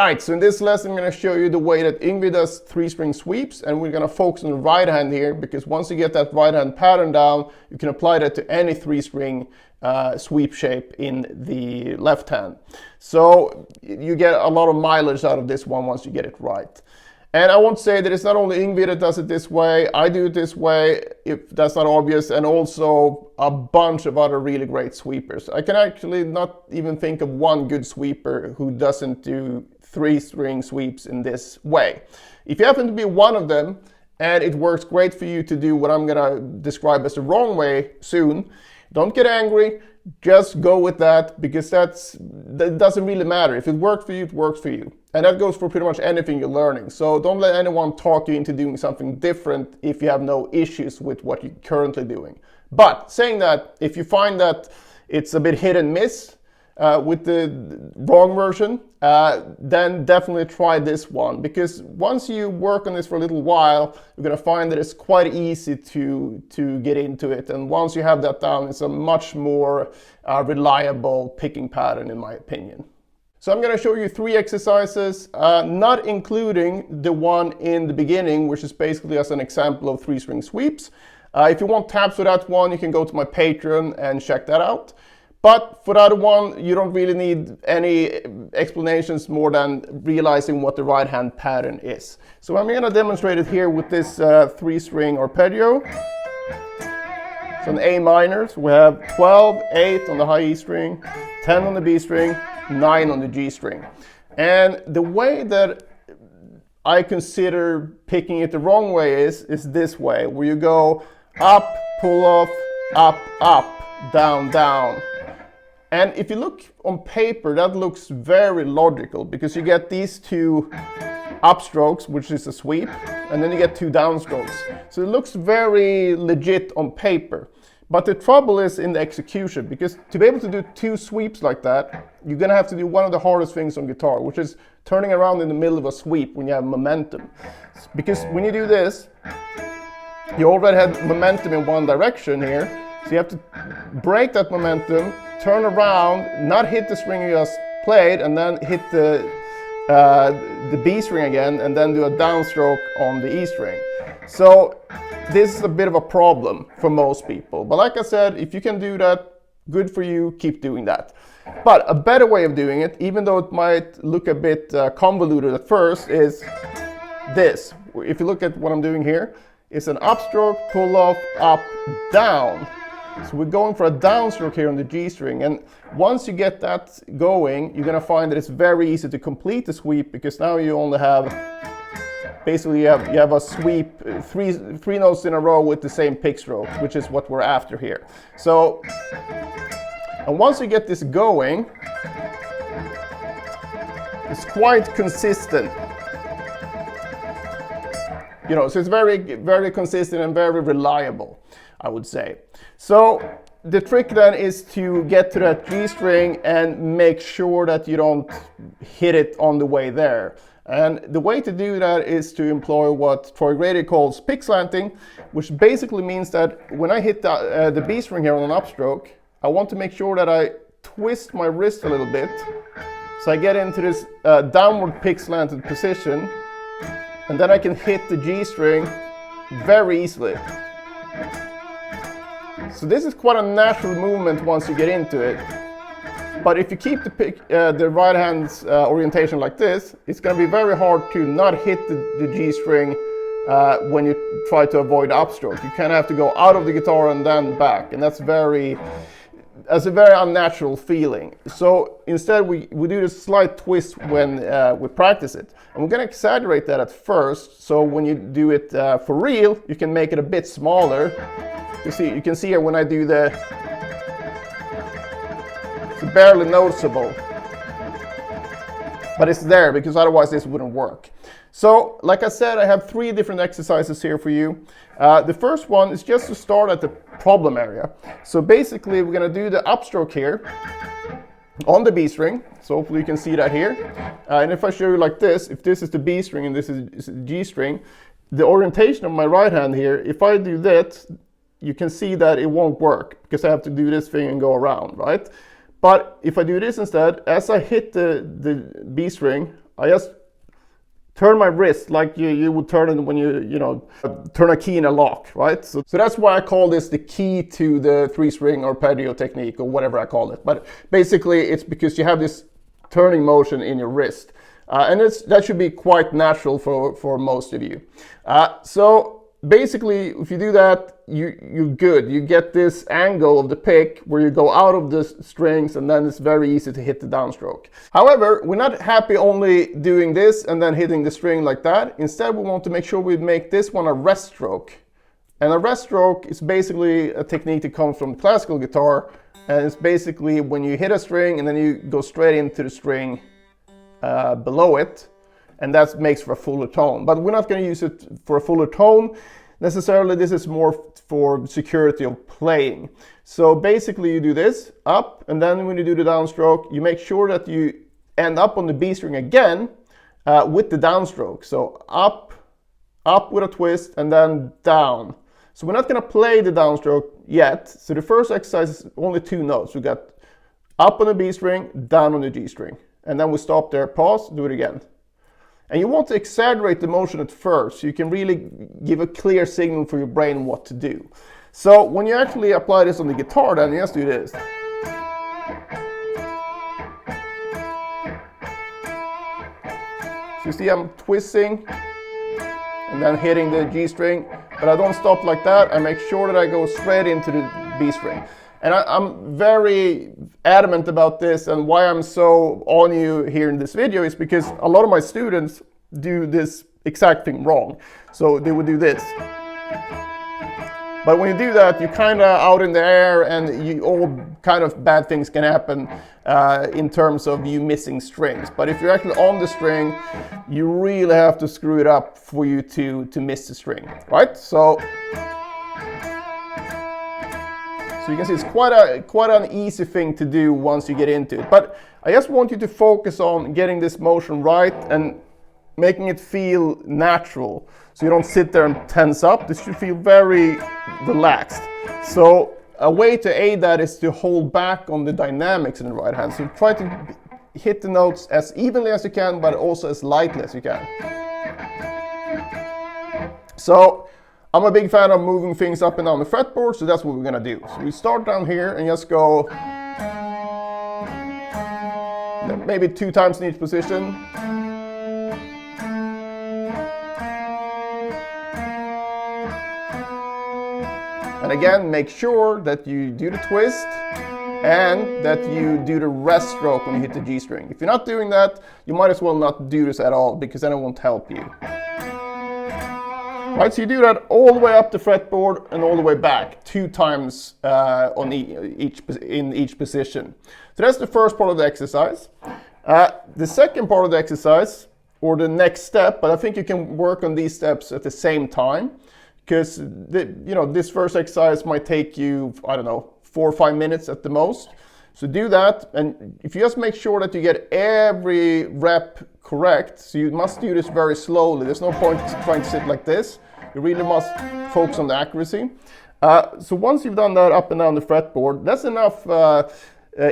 Alright, so in this lesson I'm going to show you the way that Yngwie does 3-string sweeps, and we're going to focus on the right hand here, because once you get that right hand pattern down, you can apply that to any 3-string sweep shape in the left hand. So you get a lot of mileage out of this one once you get it right. And I won't say that it's not only Yngwie that does it this way, I do it this way, if that's not obvious, and also a bunch of other really great sweepers. I can actually not even think of one good sweeper who doesn't do 3-string sweeps in this way. If you happen to be one of them, and it works great for you to do what I'm gonna describe as the wrong way soon, don't get angry. Just go with that, because that doesn't really matter. If it works for you, it works for you. And that goes for pretty much anything you're learning. So don't let anyone talk you into doing something different if you have no issues with what you're currently doing. But saying that, if you find that it's a bit hit and miss with the wrong version, then definitely try this one, because once you work on this for a little while, you're going to find that it's quite easy to get into it, and once you have that down, it's a much more reliable picking pattern, in my opinion. So I'm going to show you 3 exercises, not including the one in the beginning, which is basically as an example of 3-string sweeps. If you want tabs for that one, you can go to my Patreon and check that out. But for the other one, you don't really need any explanations more than realizing what the right hand pattern is. So I'm going to demonstrate it here with this 3-string arpeggio. It's an A minor, so we have 12, 8 on the high E string, 10 on the B string, 9 on the G string. And the way that I consider picking it the wrong way is this way, where you go up, pull off, up, down, down. And if you look on paper, that looks very logical, because you get these 2 upstrokes, which is a sweep, and then you get 2 downstrokes. So it looks very legit on paper. But the trouble is in the execution, because to be able to do 2 sweeps like that, you're going to have to do one of the hardest things on guitar, which is turning around in the middle of a sweep when you have momentum. Because when you do this, you already have momentum in one direction here, so you have to break that momentum, turn around, not hit the string you just played, and then hit the B string again, and then do a downstroke on the E string. So this is a bit of a problem for most people. But like I said, if you can do that, good for you, keep doing that. But a better way of doing it, even though it might look a bit convoluted at first, is this. If you look at what I'm doing here, it's an upstroke, pull off, up, down. So we're going for a downstroke here on the G string, and once you get that going, you're going to find that it's very easy to complete the sweep, because now you only have, basically you have a sweep, three notes in a row with the same pick stroke, which is what we're after here. So, and once you get this going, it's quite consistent. You know, so it's very, very consistent and very reliable, I would say. So the trick then is to get to that G string and make sure that you don't hit it on the way there. And the way to do that is to employ what Troy Grady calls pick slanting, which basically means that when I hit the B string here on an upstroke, I want to make sure that I twist my wrist a little bit, so I get into this downward pick slanted position, and then I can hit the G string very easily. So this is quite a natural movement once you get into it. But if you keep the right hand's orientation like this, it's going to be very hard to not hit the G string when you try to avoid upstroke. You kind of have to go out of the guitar and then back, and that's a very unnatural feeling. So instead we do this slight twist when we practice it. And we're going to exaggerate that at first, so when you do it for real, you can make it a bit smaller. You can see here when I do it's barely noticeable, but it's there, because otherwise this wouldn't work. So like I said, I have 3 different exercises here for you. The first one is just to start at the problem area. So basically we're going to do the upstroke here on the B string. So hopefully you can see that here. And if I show you like this, if this is the B string and this is the G string, the orientation of my right hand here, if I do that, you can see that it won't work, because I have to do this thing and go around, right? But if I do this instead, as I hit the B string, I just turn my wrist like you would turn it when you turn a key in a lock, right? So that's why I call this the key to the 3-string arpeggio technique, or whatever I call it. But basically it's because you have this turning motion in your wrist. And that should be quite natural for most of you. So basically, if you do that, you're good. You get this angle of the pick where you go out of the strings, and then it's very easy to hit the downstroke. However, we're not happy only doing this and then hitting the string like that. Instead, we want to make sure we make this one a rest stroke. And a rest stroke is basically a technique that comes from classical guitar, and it's basically when you hit a string and then you go straight into the string below it, and that makes for a fuller tone. But we're not going to use it for a fuller tone necessarily. This is more for security of playing. So basically you do this up, and then when you do the downstroke, you make sure that you end up on the B string again with the downstroke. So up with a twist, and then down. So we're not going to play the downstroke yet. So the first exercise is only 2 notes. We got up on the B string, down on the G string. And then we stop there, pause, do it again. And you want to exaggerate the motion at first, so you can really give a clear signal for your brain what to do. So when you actually apply this on the guitar, then you just do this. So you see I'm twisting and then hitting the G string, but I don't stop like that. I make sure that I go straight into the B string. And I'm very adamant about this, and why I'm so on you here in this video is because a lot of my students do this exact thing wrong. So they would do this. But when you do that, you're kind of out in the air, and all kind of bad things can happen in terms of you missing strings. But if you're actually on the string, you really have to screw it up for you to miss the string, right? So you can see it's quite an easy thing to do once you get into it. But I just want you to focus on getting this motion right and making it feel natural. So you don't sit there and tense up. This should feel very relaxed. So a way to aid that is to hold back on the dynamics in the right hand. So try to hit the notes as evenly as you can, but also as lightly as you can. So I'm a big fan of moving things up and down the fretboard, so that's what we're going to do. So we start down here and just go maybe 2 times in each position. And again, make sure that you do the twist and that you do the rest stroke when you hit the G string. If you're not doing that, you might as well not do this at all, because then it won't help you. Right, so you do that all the way up the fretboard and all the way back 2 times in each position. So that's the first part of the exercise. The second part of the exercise, or the next step, but I think you can work on these steps at the same time, because this first exercise might take you, I don't know, 4 or 5 minutes at the most. So do that, and if you just make sure that you get every rep correct, so you must do this very slowly. There's no point trying to sit like this. You really must focus on the accuracy. So once you've done that up and down the fretboard, that's enough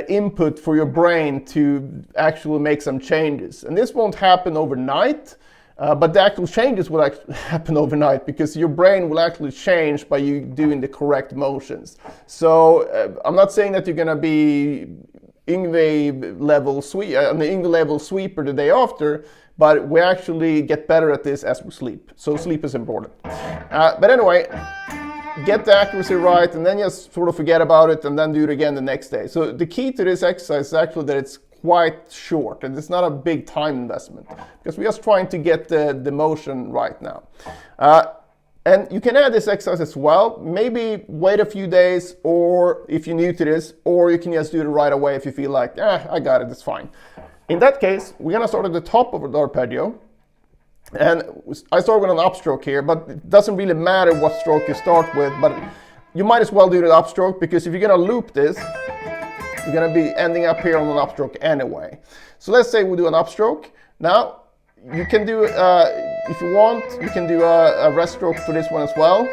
input for your brain to actually make some changes. And this won't happen overnight, but the actual changes will actually happen overnight, because your brain will actually change by you doing the correct motions. So I'm not saying that you're going to be Yngwie level sweeper the day after, but we actually get better at this as we sleep. So sleep is important. But anyway, get the accuracy right, and then just sort of forget about it, and then do it again the next day. So the key to this exercise is actually that it's quite short, and it's not a big time investment, because we're just trying to get the motion right now. And you can add this exercise as well. Maybe wait a few days, or if you're new to this, or you can just do it right away if you feel like, I got it, it's fine. In that case, we're going to start at the top of the arpeggio. And I start with an upstroke here, but it doesn't really matter what stroke you start with, but you might as well do the upstroke, because if you're going to loop this, you're going to be ending up here on an upstroke anyway. So let's say we do an upstroke. Now, you can do, if you want, you can do a rest stroke for this one as well.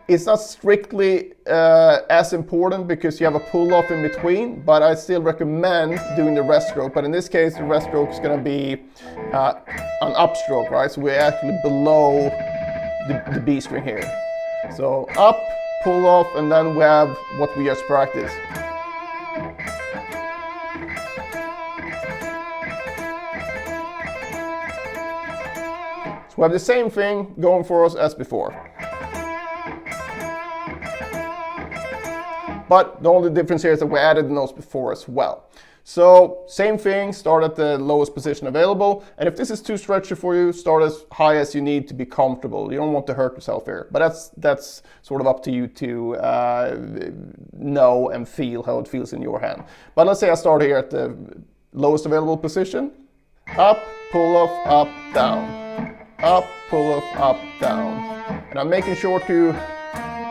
It's not strictly as important because you have a pull-off in between, but I still recommend doing the rest stroke. But in this case, the rest stroke is going to be an upstroke, right? So we're actually below the B string here. So up, pull off, and then we have what we just practiced. So we have the same thing going for us as before. But the only difference here is that we added the notes before as well. So same thing, start at the lowest position available. And if this is too stretchy for you, start as high as you need to be comfortable. You don't want to hurt yourself here. But that's sort of up to you to know and feel how it feels in your hand. But let's say I start here at the lowest available position. Up, pull off, up, down. Up, pull off, up, down. And I'm making sure to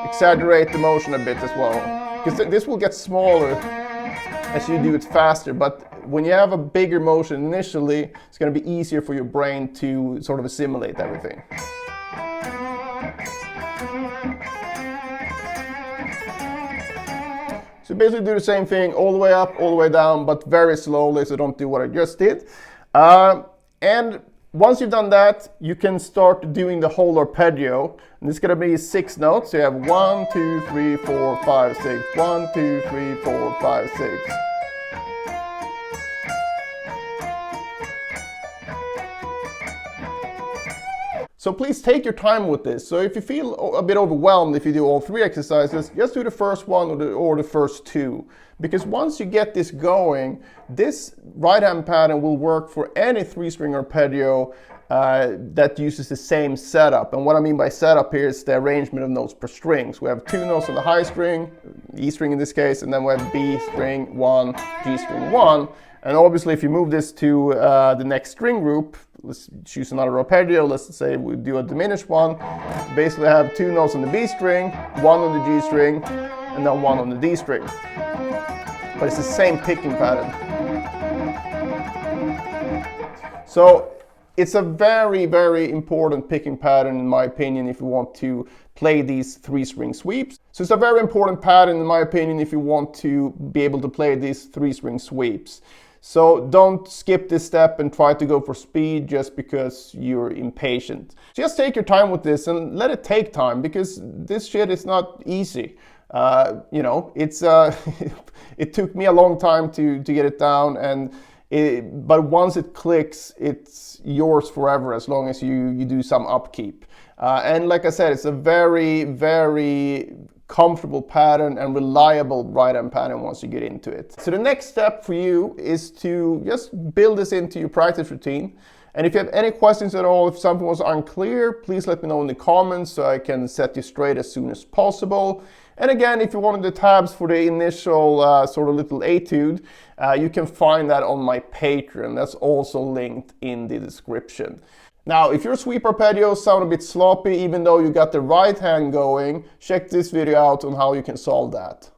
exaggerate the motion a bit as well. Because this will get smaller as you do it faster, but when you have a bigger motion initially, it's going to be easier for your brain to sort of assimilate everything. So basically do the same thing all the way up, all the way down, but very slowly, so don't do what I just did. And once you've done that, you can start doing the whole arpeggio. And it's going to be 6 notes. So you have 1, 2, 3, 4, 5, 6. 1, 2, 3, 4, 5, 6. So please take your time with this. So if you feel a bit overwhelmed if you do all 3 exercises, just do the first one or the first 2. Because once you get this going, this right hand pattern will work for any 3-string arpeggio that uses the same setup. And what I mean by setup here is the arrangement of notes per string. So we have 2 notes on the high string, E string in this case, and then we have B string 1, G string 1. And obviously if you move this to the next string group, let's choose another arpeggio, let's say we do a diminished one. Basically I have 2 notes on the B string, 1 on the G string, and then 1 on the D string. But it's the same picking pattern. So it's a very, very important picking pattern in my opinion if you want to play these 3-string sweeps. So it's a very important pattern in my opinion if you want to be able to play these 3-string sweeps. So don't skip this step and try to go for speed just because you're impatient. Just take your time with this and let it take time because this shit is not easy. You know, it's it took me a long time to get it down, and but once it clicks, it's yours forever as long as you do some upkeep. And like I said, it's a very, very comfortable pattern and reliable right hand pattern once you get into it. So the next step for you is to just build this into your practice routine. And if you have any questions at all, if something was unclear, please let me know in the comments so I can set you straight as soon as possible. And again, if you wanted the tabs for the initial sort of little etude, you can find that on my Patreon. That's also linked in the description. Now, if your sweep arpeggios sound a bit sloppy, even though you got the right hand going, check this video out on how you can solve that.